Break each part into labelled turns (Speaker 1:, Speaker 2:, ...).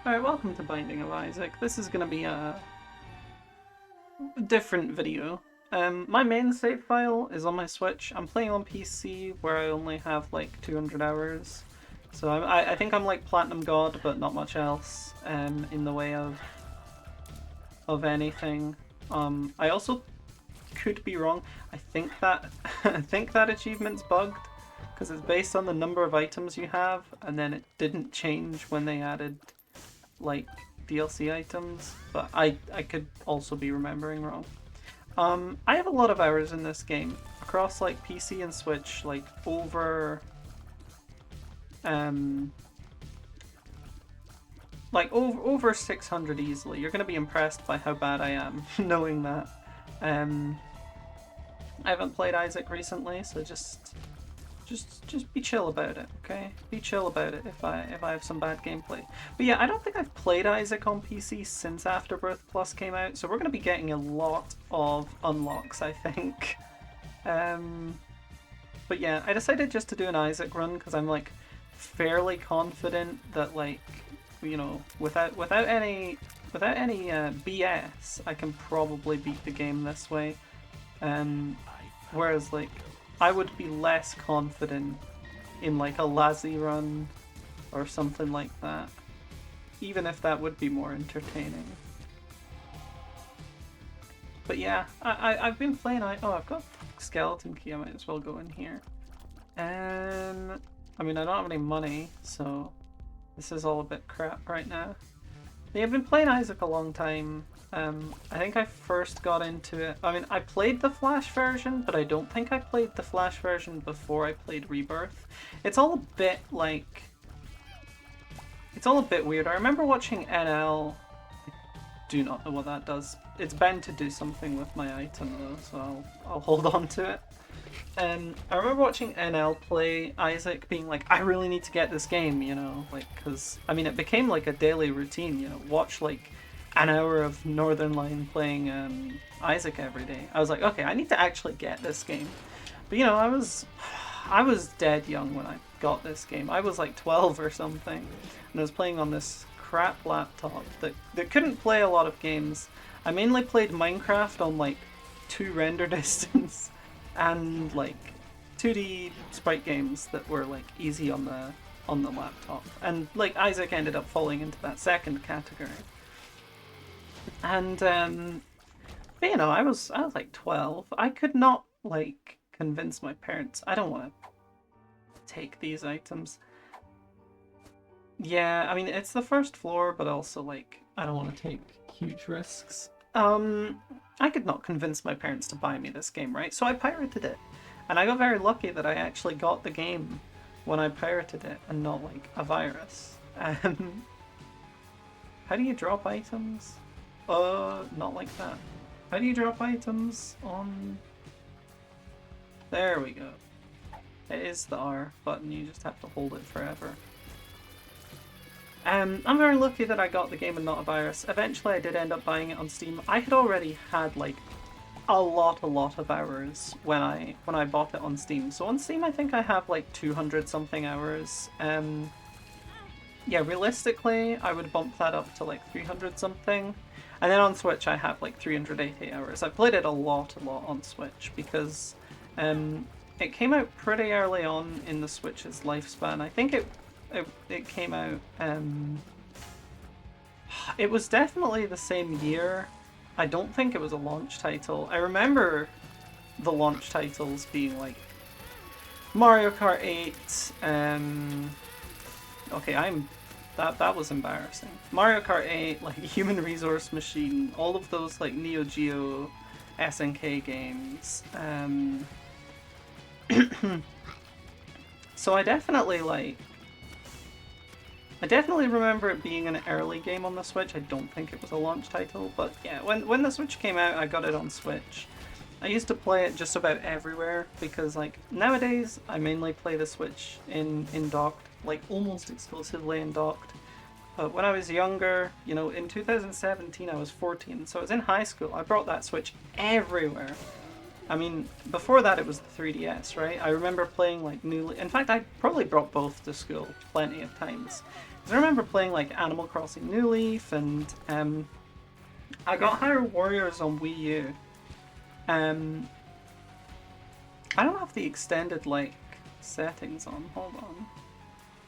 Speaker 1: Alright, welcome to Binding of Isaac. This is gonna be a different video. My main save file is on my Switch. I'm playing on PC where I only have like 200 hours. So I think I'm like Platinum God, but not much else in the way of anything. I also could be wrong. I think that I think that achievement's bugged because it's based on the number of items you have, and then it didn't change when they added like DLC items, but I could also be remembering wrong. I have a lot of hours in this game across like PC and Switch, like over over 600 easily. You're gonna be impressed by how bad I am knowing that. I haven't played Isaac recently, so just be chill about it, okay? Be chill about it if I have some bad gameplay. But yeah, I don't think I've played Isaac on PC since Afterbirth Plus came out, so we're gonna be getting a lot of unlocks, I think. But yeah, I decided just to do an Isaac run because I'm like fairly confident that, like, you know, without any BS, I can probably beat the game this way. Whereas like I would be less confident in like a Lazzy run or something like that, even if that would be more entertaining. But yeah, I've been playing. Oh, I've got skeleton key. I might as well go in here. I mean, I don't have any money, so this is all a bit crap right now. Yeah, I've been playing Isaac a long time. I think I first got into it. I mean, I played the Flash version, but I don't think I played the Flash version before I played Rebirth. It's all a bit like. It's all a bit weird. I remember watching NL. I do not know what that does. It's bound to do something with my item though, so I'll hold on to it. I remember watching NL play Isaac, being like, I really need to get this game, you know, like, because I mean, it became like a daily routine, you know, watch like an hour of Northernlion playing Isaac every day. I was like, okay, I need to actually get this game. But you know, I was dead young when I got this game. I was like 12 or something, and I was playing on this crap laptop that couldn't play a lot of games. I mainly played Minecraft on like 2 render distance and like 2D sprite games that were like easy on the laptop. And like Isaac ended up falling into that second category. And but, you know, I was like 12. I could not like convince my parents. I don't want to take these items. Yeah, I mean, it's the first floor, but also like I don't want to take huge risks. I could not convince my parents to buy me this game, right? So I pirated it. And I got very lucky that I actually got the game when I pirated it and not like a virus. How do you drop items? Not like that. How do you drop items on... There we go. It is the R button, you just have to hold it forever. I'm very lucky that I got the game and not a virus. Eventually I did end up buying it on Steam. I had already had like a lot of hours when I bought it on Steam. So on Steam I think I have like 200 something hours. Yeah, realistically I would bump that up to like 300 something. And then on Switch I have like 380 hours. I played it a lot on Switch because it came out pretty early on in the Switch's lifespan. I think it came out, it was definitely the same year. I don't think it was a launch title. I remember the launch titles being like Mario Kart 8, okay, that was embarrassing. Mario Kart 8, like Human Resource Machine, all of those like Neo Geo SNK games. So I definitely remember it being an early game on the Switch. I don't think it was a launch title, but yeah, when the Switch came out, I got it on Switch. I used to play it just about everywhere because like nowadays I mainly play the Switch in docked, like almost exclusively in docked. But when I was younger, you know, in 2017 I was 14, so I was in high school. I brought that Switch everywhere. I mean, before that it was the 3DS, right? I remember playing like newly... In fact, I probably brought both to school plenty of times. I remember playing like Animal Crossing New Leaf, and I got Hyrule Warriors on Wii U. I don't have the extended like settings on. Hold on.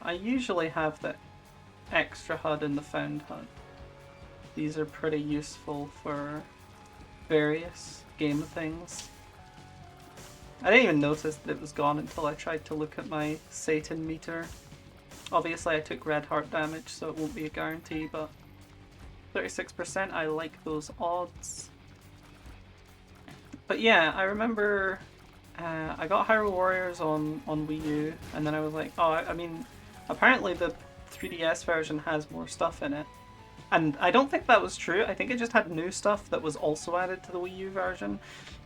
Speaker 1: I usually have the extra HUD and the found HUD. These are pretty useful for various game things. I didn't even notice that it was gone until I tried to look at my Satan meter. Obviously I took red heart damage, so it won't be a guarantee, but 36%, I like those odds. But yeah, I remember I got Hyrule Warriors on Wii U, and then I was like, oh, I mean, apparently the 3DS version has more stuff in it. And I don't think that was true. I think it just had new stuff that was also added to the Wii U version.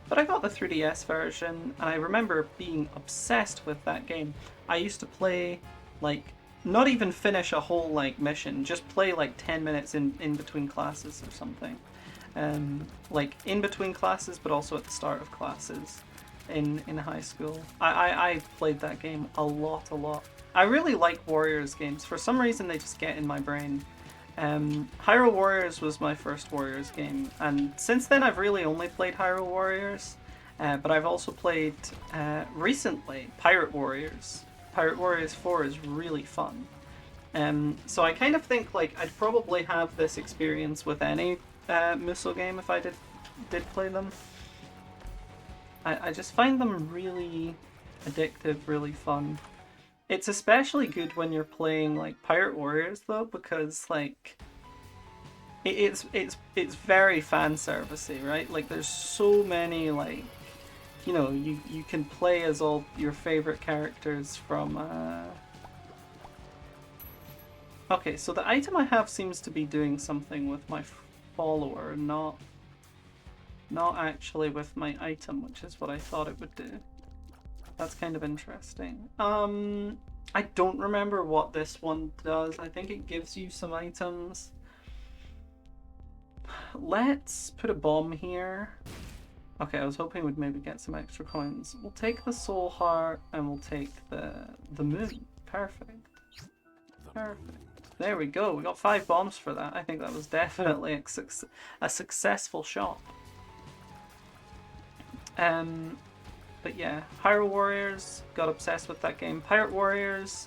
Speaker 1: But I got the 3DS version, and I remember being obsessed with that game. I used to play, like, not even finish a whole, like, mission. Just play, like, 10 minutes in between classes or something. Like, in between classes, but also at the start of classes in high school. I played that game a lot. I really like Warriors games. For some reason, they just get in my brain. Hyrule Warriors was my first Warriors game, and since then I've really only played Hyrule Warriors, but I've also played, recently, Pirate Warriors. Pirate Warriors 4 is really fun. So I kind of think like I'd probably have this experience with any Musou game if I did play them. I just find them really addictive, really fun. It's especially good when you're playing like Pirate Warriors though, because like it's very fan servicey, right? Like there's so many like, you know, you can play as all your favorite characters from Okay, so the item I have seems to be doing something with my follower, not actually with my item, which is what I thought it would do. That's kind of interesting. I don't remember what this one does. I think it gives you some items. Let's put a bomb here. Okay, I was hoping we'd maybe get some extra coins. We'll take the soul heart and we'll take the moon. Perfect. Perfect. There we go. We got 5 bombs for that. I think that was definitely a successful shot. But yeah, Hyrule Warriors, got obsessed with that game. Pirate Warriors,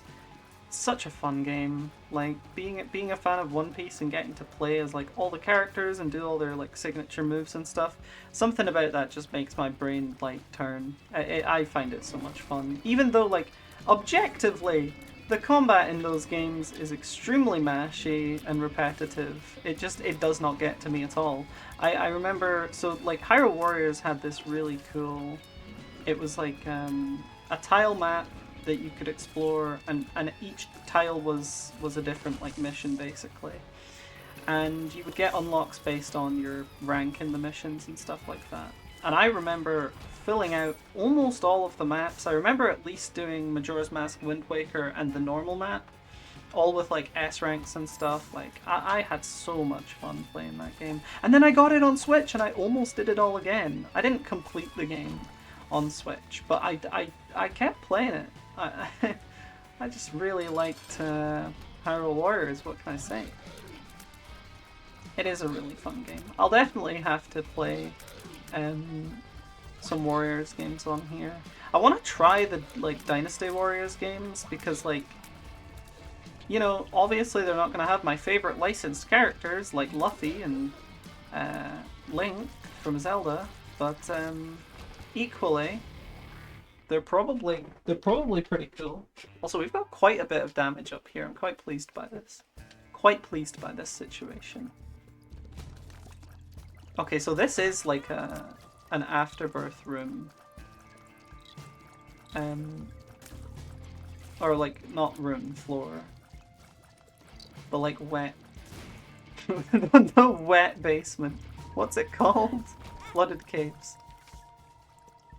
Speaker 1: such a fun game. Like being a fan of One Piece and getting to play as like all the characters and do all their like signature moves and stuff. Something about that just makes my brain like turn. I find it so much fun. Even though like objectively, the combat in those games is extremely mashy and repetitive. It does not get to me at all. I remember, so like Hyrule Warriors had this really cool, it was like a tile map that you could explore, and each tile was a different like mission basically. And you would get unlocks based on your rank in the missions and stuff like that. And I remember filling out almost all of the maps. I remember at least doing Majora's Mask, Wind Waker, and the normal map, all with like S ranks and stuff. Like I had so much fun playing that game. And then I got it on Switch and I almost did it all again. I didn't complete the game on Switch, but I kept playing it. I just really liked Hyrule Warriors, what can I say? It is a really fun game. I'll definitely have to play some Warriors games on here. I want to try the like Dynasty Warriors games because like, you know, obviously they're not going to have my favorite licensed characters like Luffy and Link from Zelda, but equally they're probably pretty cool. Also, we've got quite a bit of damage up here. I'm quite pleased by this. Quite pleased by this situation. Okay, so this is like an afterbirth room. Or like, not room, floor. But like wet. The wet basement. What's it called? Flooded caves.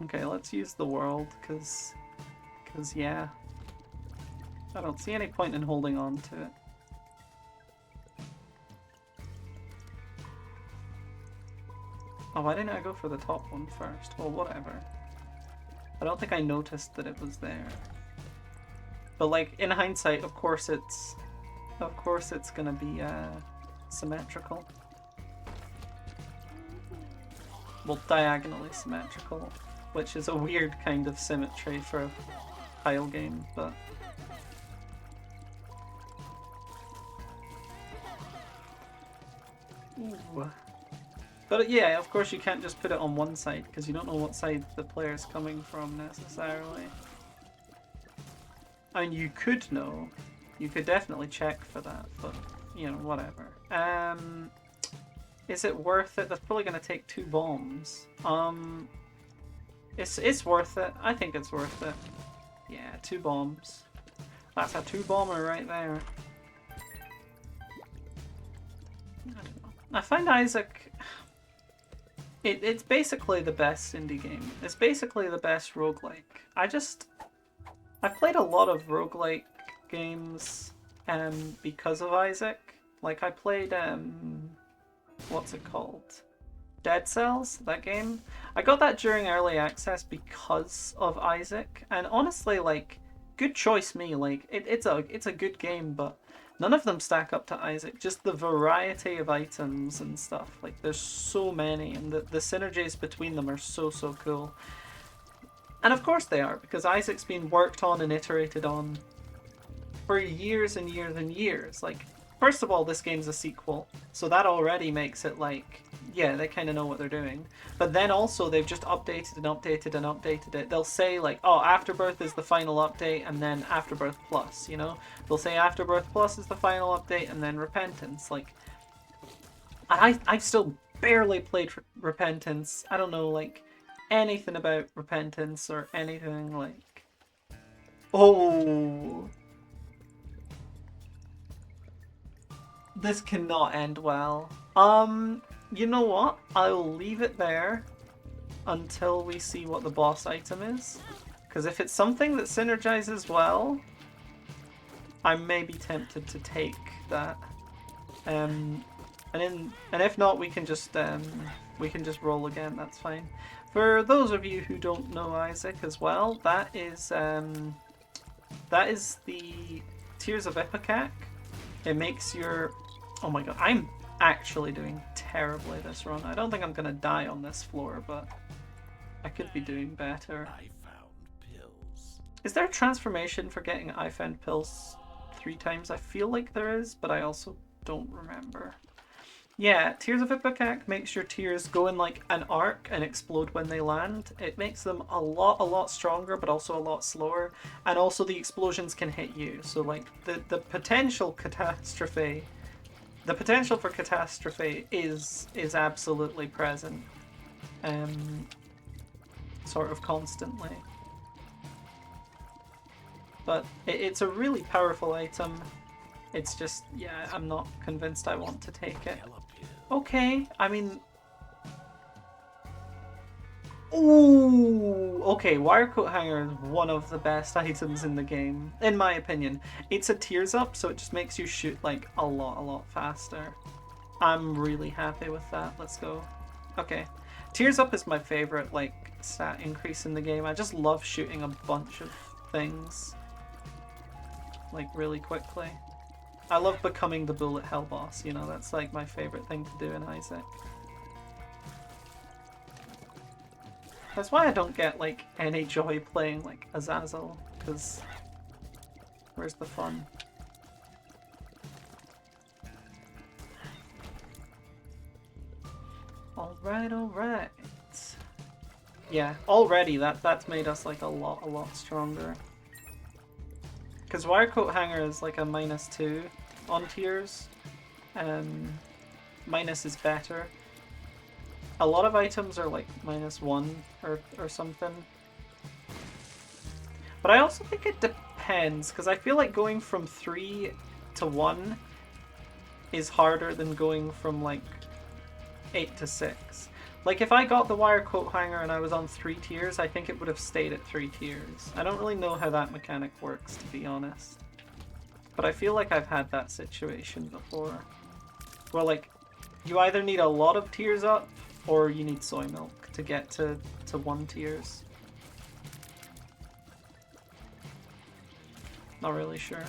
Speaker 1: Okay, let's use the world, cause yeah. I don't see any point in holding on to it. Oh, why didn't I go for the top one first? Well, whatever. I don't think I noticed that it was there. But like, in hindsight, of course it's of course it's gonna be symmetrical. Well, diagonally symmetrical, which is a weird kind of symmetry for a tile game, but... Ooh. But yeah, of course you can't just put it on one side, because you don't know what side the player's coming from necessarily. I mean, you could know. You could definitely check for that, but, you know, whatever. Is it worth it? That's probably going to take 2 bombs. It's worth it. I think it's worth it. Yeah, 2 bombs. That's a 2-bomber right there. I don't know. I find Isaac... It's basically the best indie game. It's basically the best roguelike. I've played a lot of roguelike games because of Isaac. Like, I played... what's it called? Dead Cells, that game. I got that during early access because of Isaac, and honestly, like, good choice me. Like, it's a good game, but none of them stack up to Isaac. Just the variety of items and stuff. Like, there's so many, and the synergies between them are so cool. And of course they are, because Isaac's been worked on and iterated on for years and years and years. Like, first of all, this game's a sequel, so that already makes it like, yeah, they kind of know what they're doing. But then also, they've just updated and updated and updated it. They'll say, like, oh, Afterbirth is the final update, and then Afterbirth Plus, you know? They'll say Afterbirth Plus is the final update, and then Repentance. Like, I've still barely played Repentance. I don't know, like, anything about Repentance or anything, like... Oh... This cannot end well. You know what? I'll leave it there until we see what the boss item is. Because if it's something that synergizes well, I may be tempted to take that. And if not, we can just roll again. That's fine. For those of you who don't know Isaac as well, that is the Tears of Ipecac. It makes your... Oh my god, I'm actually doing terribly this run. I don't think I'm gonna die on this floor, but I could be doing better.
Speaker 2: I found pills.
Speaker 1: Is there a transformation for getting I found pills 3 times? I feel like there is, but I also don't remember. Yeah, Tears of Ipecac makes your tears go in like an arc and explode when they land. It makes them a lot stronger, but also a lot slower. And also the explosions can hit you. So like the potential catastrophe, the potential for catastrophe is absolutely present, sort of constantly. But it's a really powerful item. It's just, yeah, I'm not convinced I want to take it. Okay, I mean... Ooh! Okay, Wire Coat Hanger is one of the best items in the game, in my opinion. It's a Tears Up, so it just makes you shoot, like, a lot faster. I'm really happy with that. Let's go. Okay. Tears Up is my favorite, like, stat increase in the game. I just love shooting a bunch of things, like, really quickly. I love becoming the bullet hell boss, you know, that's like my favorite thing to do in Isaac. That's why I don't get like any joy playing like Azazel, because where's the fun? Alright. Yeah, already that's made us like a lot stronger. Because Wire Coat Hanger is like a -2 on tears. Minus is better. A lot of items are like -1 or something. But I also think it depends, because I feel like going from 3 to 1 is harder than going from like 8 to 6. Like if I got the Wire Coat Hanger and I was on 3 tiers, I think it would have stayed at 3 tiers. I don't really know how that mechanic works, to be honest. But I feel like I've had that situation before. Where like, you either need a lot of tiers up, or you need soy milk to get to 1 tiers. Not really sure.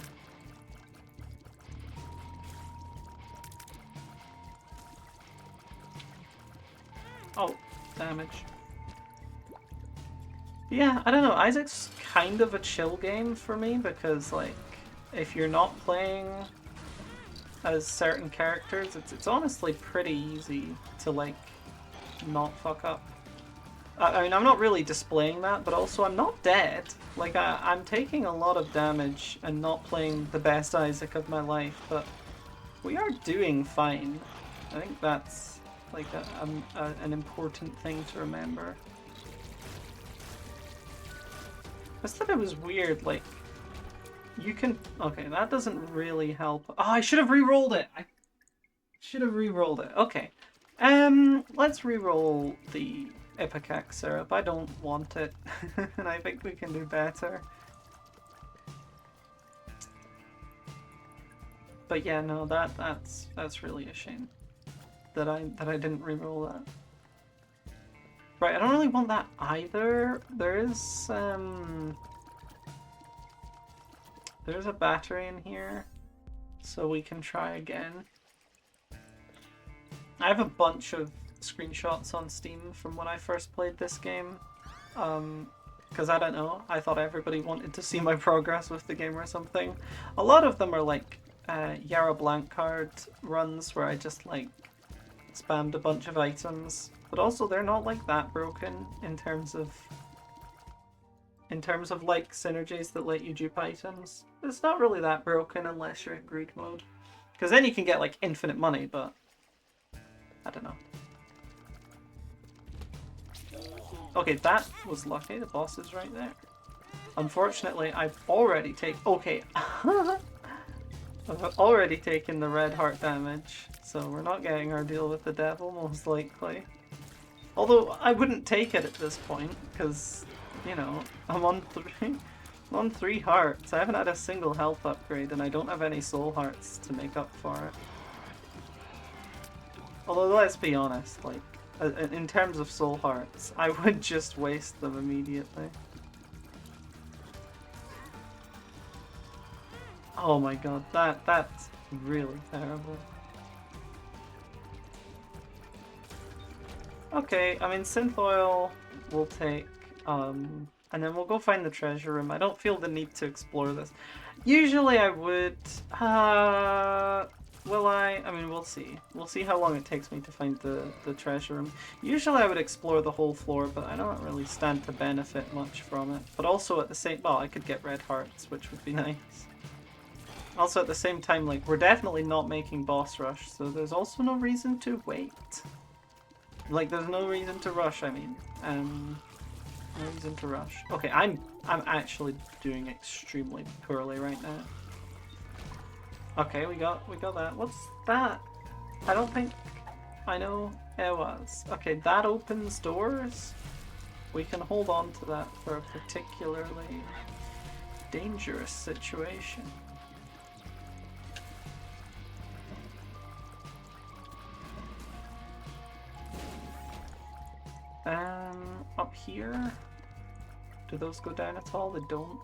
Speaker 1: Oh, damage. Yeah, I don't know. Isaac's kind of a chill game for me because, like, if you're not playing as certain characters, it's honestly pretty easy to, like, not fuck up. I mean, I'm not really displaying that, but also I'm not dead. Like, I'm taking a lot of damage and not playing the best Isaac of my life, but we are doing fine. I think that's, like, an important thing to remember. I just thought it was weird, like, you can... Okay, that doesn't really help. Oh, I should have re-rolled it! I should have re-rolled it. Okay. Let's re-roll the Ipecac syrup. I don't want it, and I think we can do better. But yeah, no, that's really a shame that I didn't re-roll that. Right, I don't really want that either. There's a battery in here, so we can try again. I have a bunch of screenshots on Steam from when I first played this game. Because I don't know, I thought everybody wanted to see my progress with the game or something. A lot of them are like Yara Blancard runs where I just like spammed a bunch of items. But also they're not like that broken in terms of like synergies that let you dupe items. It's not really that broken unless you're in greed mode. Because then you can get like infinite money, but I don't know. Okay, that was lucky. The boss is right there. Unfortunately, I've already taken... Okay. I've already taken the red heart damage, so we're not getting our deal with the devil, most likely. Although, I wouldn't take it at this point, because, you know, I'm on 3 hearts. I haven't had a single health upgrade, and I don't have any soul hearts to make up for it. Although, let's be honest, like, in terms of soul hearts, I would just waste them immediately. Oh my god, that's really terrible. Okay, I mean, synth oil we'll take, and then we'll go find the treasure room. I don't feel the need to explore this. Usually I would, will I? I mean, we'll see. We'll see how long it takes me to find the treasure room. Usually I would explore the whole floor, but I don't really stand to benefit much from it. But also at the same, well, I could get red hearts, which would be nice. Also at the same time, like, we're definitely not making boss rush, so there's also no reason to wait. Like, there's no reason to rush, I mean. No reason to rush. Okay, I'm actually doing extremely poorly right now. Okay, we got that. What's that? I don't think I know it was. Okay, that opens doors. We can hold on to that for a particularly dangerous situation. Up here? Do those go down at all? They don't.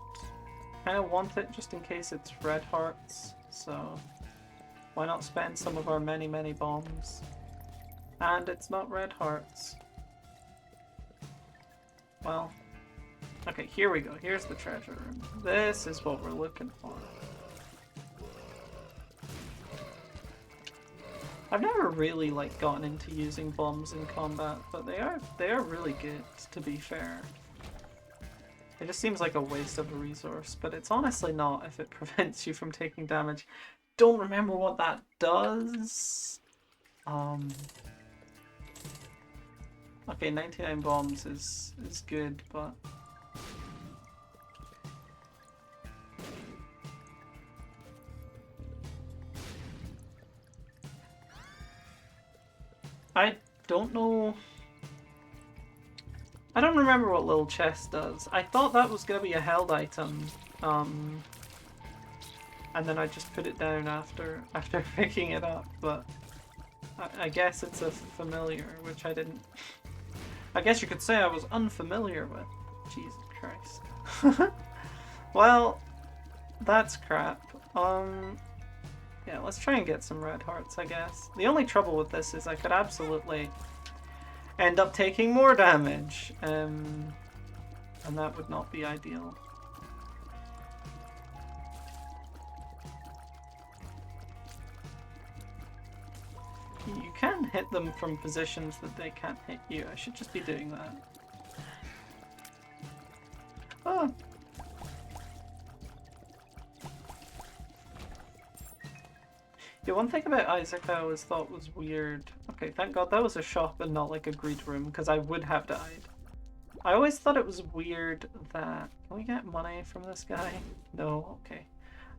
Speaker 1: Kinda want it just in case it's red hearts, so why not spend some of our many bombs? And it's not red hearts. Well, okay, here we go. Here's the treasure room. This is what we're looking for. I've never really like gotten into using bombs in combat, but they are really good, to be fair. It just seems like a waste of a resource, but it's honestly not if it prevents you from taking damage. Don't remember what that does. Okay, 99 bombs is good, but I don't know. I don't remember what little chest does. I thought that was going to be a held item, and then I just put it down after picking it up, but I guess it's a familiar, which I didn't... I guess you could say I was unfamiliar with. Jesus Christ. Well, that's crap. Yeah, let's try and get some red hearts, I guess. The only trouble with this is I could absolutely... end up taking more damage. And that would not be ideal. You can hit them from positions that they can't hit you. I should just be doing that. Oh. Yeah, one thing about Isaac I always thought was weird. Okay, thank God that was a shop and not like a greed room, because I would have died. I always thought it was weird that... Can we get money from this guy? No? Okay.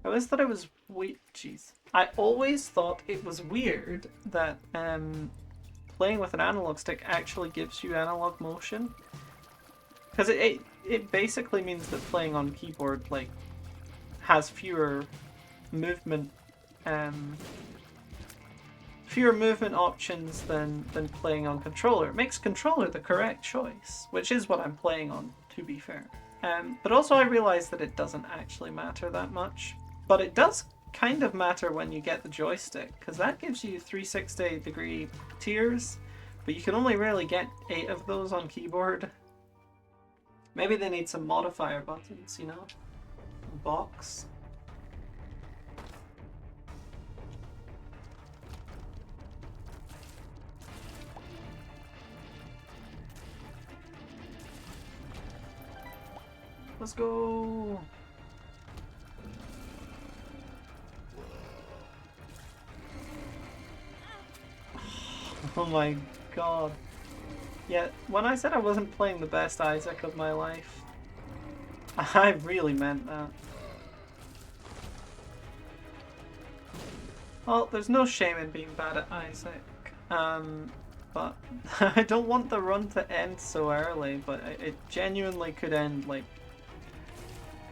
Speaker 1: I always thought it was jeez. I always thought it was weird that playing with an analog stick actually gives you analog motion. Because it basically means that playing on keyboard like has fewer movement options than playing on controller. It makes controller the correct choice, which is what I'm playing on, to be fair. But also I realize that it doesn't actually matter that much. But it does kind of matter when you get the joystick, because that gives you 360-degree tiers, but you can only really get 8 of those on keyboard. Maybe they need some modifier buttons, you know? Box. Let's go! Oh my god. Yeah, when I said I wasn't playing the best Isaac of my life, I really meant that. Well, there's no shame in being bad at Isaac. But I don't want the run to end so early, but it genuinely could end, like,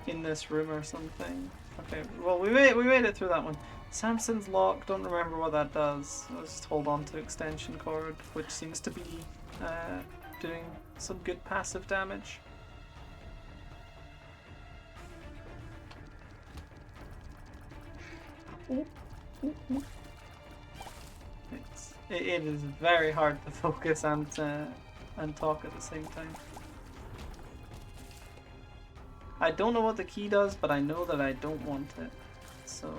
Speaker 1: in this room or something. Okay, well, we made it through that one. Samson's lock, don't remember what that does. Let's just hold on to extension cord, which seems to be doing some good passive damage. Ooh, ooh, ooh. It is very hard to focus and talk at the same time. I don't know what the key does, but I know that I don't want it. So...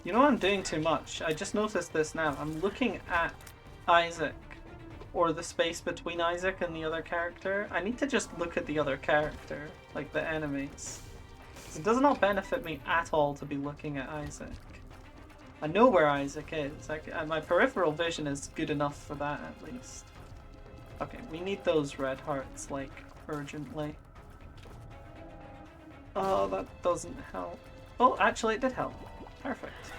Speaker 1: You know I'm doing too much. I just noticed this now. I'm looking at Isaac, or the space between Isaac and the other character. I need to just look at the other character, like the enemies. It does not benefit me at all to be looking at Isaac. I know where Isaac is. My peripheral vision is good enough for that, at least. Okay, we need those red hearts, like, urgently. Oh, that doesn't help. Oh, actually it did help. Perfect.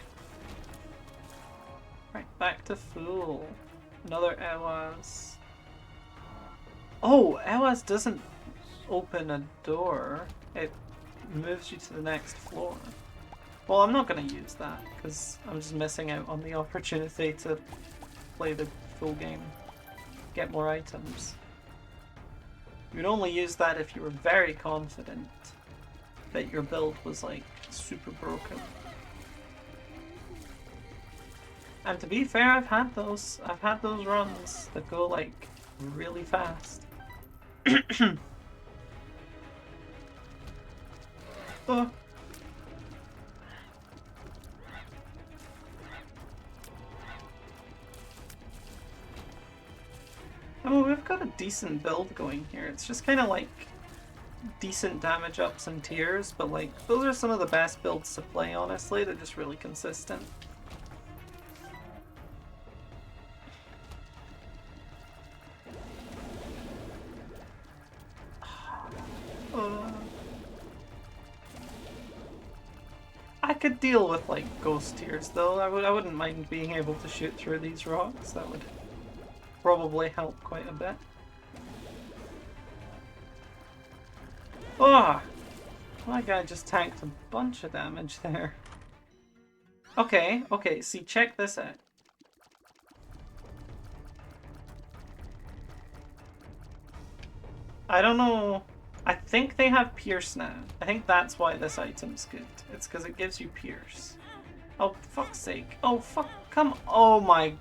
Speaker 1: Right, back to Fool. Another Ewaz. Oh, Ewaz doesn't open a door. It moves you to the next floor. Well, I'm not going to use that, because I'm just missing out on the opportunity to play the full game. Get more items. You'd only use that if you were very confident that your build was, like, super broken. And to be fair, I've had those runs that go, like, really fast. Oh. Oh, we've got a decent build going here. It's just kind of like decent damage ups and tiers, but like those are some of the best builds to play, honestly. They're just really consistent. I could deal with like ghost tiers though. I wouldn't mind being able to shoot through these rocks. That would probably help quite a bit. Oh! That guy just tanked a bunch of damage there. Okay, see, check this out. I don't know. I think they have Pierce now. I think that's why this item's good. It's because it gives you Pierce. Oh, fuck's sake. Oh, fuck. Come. Oh my.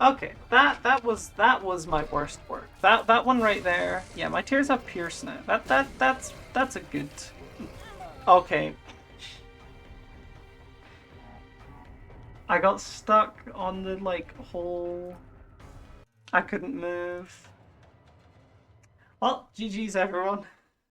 Speaker 1: Okay, that was my worst work. That one right there. Yeah, my tears have pierced now. That's a good. Okay. I got stuck on the like whole. I couldn't move. Well, GG's everyone.